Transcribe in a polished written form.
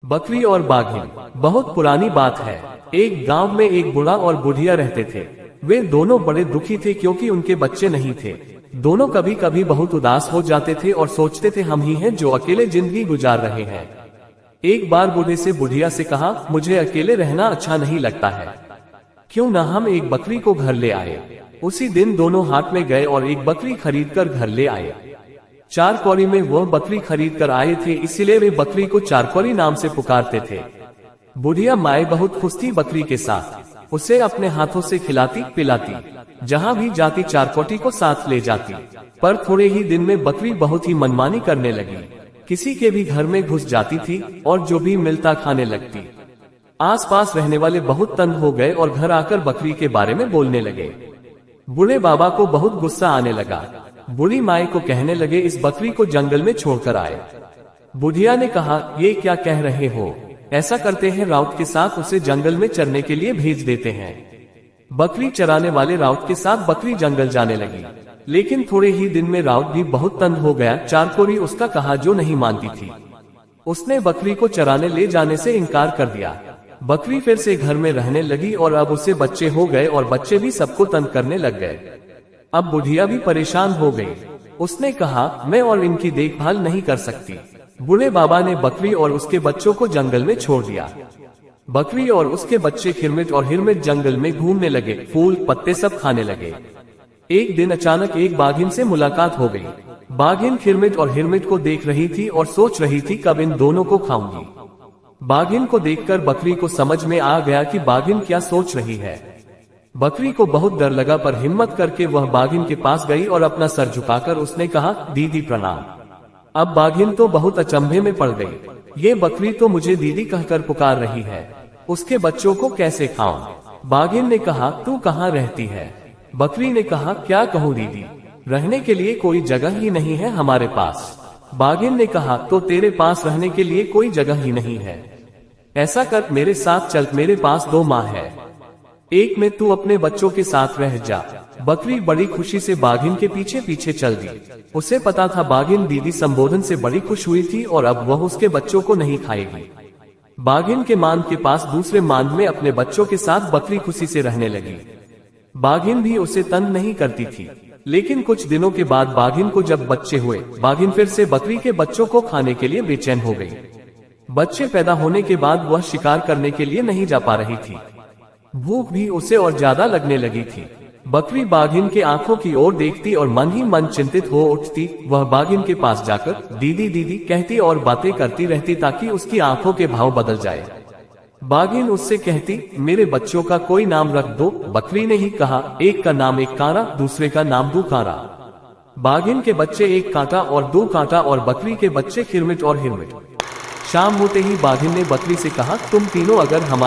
बकरी और बाघिन। बहुत पुरानी बात है। एक गांव में एक बूढ़ा और बुढ़िया रहते थे। वे दोनों बड़े दुखी थे क्योंकि उनके बच्चे नहीं थे। दोनों कभी कभी बहुत उदास हो जाते थे और सोचते थे हम ही हैं जो अकेले जिंदगी गुजार रहे हैं। एक बार बूढ़े से बुढ़िया से कहा, मुझे अकेले रहना अच्छा नहीं लगता है, क्यों न हम एक बकरी को घर ले आए। उसी दिन दोनों हाट में गए और एक बकरी खरीद कर घर ले आए। चार कौड़ी में वह बकरी खरीद कर आए थे, इसलिए वे बकरी को चारकौड़ी नाम से पुकारते थे। बुढ़िया माए बहुत खुश थी बकरी के साथ। उसे अपने हाथों से खिलाती पिलाती, जहाँ भी जाती चारकोटी को साथ ले जाती। पर थोड़े ही दिन में बकरी बहुत ही मनमानी करने लगी। किसी के भी घर में घुस जाती थी और जो भी मिलता खाने लगती। आसपास रहने वाले बहुत तंग हो गए और घर आकर बकरी के बारे में बोलने लगे। बूढ़े बाबा को बहुत गुस्सा आने लगा। बूढ़ी माई को कहने लगे, इस बकरी को जंगल में छोड़कर आए। बुढ़िया ने कहा, ये क्या कह रहे हो, ऐसा करते हैं राउत के साथ उसे जंगल में चरने के लिए भेज देते हैं। बकरी चराने वाले राउत के साथ बकरी जंगल जाने लगी। लेकिन थोड़े ही दिन में राउत भी बहुत तंग हो गया। चारकोरी उसका कहा जो नहीं मानती थी। उसने बकरी को चराने ले जाने से इनकार कर दिया। बकरी फिर से घर में रहने लगी और अब उसे बच्चे हो गए और बच्चे भी सबको तंग करने लग गए। अब बुढ़िया भी परेशान हो गई। उसने कहा, मैं और इनकी देखभाल नहीं कर सकती। बूढ़े बाबा ने बकरी और उसके बच्चों को जंगल में छोड़ दिया। बकरी और उसके बच्चे खिरमिट और हिरमिट जंगल में घूमने लगे, फूल पत्ते सब खाने लगे। एक दिन अचानक एक बाघिन से मुलाकात हो गई। बाघिन खिरमिट और हिरमिट को देख रही थी और सोच रही थी कब इन दोनों को खाऊंगी। बाघिन को देखकर बकरी को समझ में आ गया कि बाघिन क्या सोच रही है। बकरी को बहुत डर लगा, पर हिम्मत करके वह बाघिन के पास गई और अपना सर झुकाकर उसने कहा, दीदी प्रणाम। अब बाघिन तो बहुत अचंभे में पड़ गई। ये बकरी तो मुझे दीदी कहकर पुकार रही है, उसके बच्चों को कैसे खाऊं? बाघिन ने कहा, तू कहाँ रहती है? बकरी ने कहा, क्या कहूँ दीदी, रहने के लिए कोई जगह ही नहीं है हमारे पास। बाघिन ने कहा, तो तेरे पास रहने के लिए कोई जगह ही नहीं है। ऐसा कर, मेरे साथ चल, मेरे पास 2 माँ है, एक में तू अपने बच्चों के साथ रह जा। बकरी बड़ी खुशी से बाघिन के पीछे पीछे चल दी। उसे पता था बाघिन दीदी संबोधन से बड़ी खुश हुई थी और अब वह उसके बच्चों को नहीं खाएगी। बाघिन के मांद के पास दूसरे मांद में अपने बच्चों के साथ बकरी खुशी से रहने लगी। बाघिन भी उसे तंग नहीं करती थी। लेकिन कुछ दिनों के बाद बाघिन को जब बच्चे हुए, बाघिन फिर से बकरी के बच्चों को खाने के लिए बेचैन हो गई। बच्चे पैदा होने के बाद वह शिकार करने के लिए नहीं जा पा रही थी। भूख भी उसे और ज्यादा लगने लगी थी। बकरी बाघिन के आंखों की ओर देखती और मन ही मन चिंतित हो उठती। वह बाघिन के पास जाकर दीदी दीदी कहती और बातें करती रहती ताकि उसकी आंखों के भाव बदल जाए। बाघिन उससे कहती, मेरे बच्चों का कोई नाम रख दो। बकरी ने ही कहा, एक का नाम एक कारा, दूसरे का नाम 2 कारा। बाघिन के बच्चे एक कांटा और 2 कांटा और बकरी के बच्चे खिरमिट और हिरमिट। शाम होते ही बाघिन ने बकरी से कहा, तुम तीनों अगर हमारे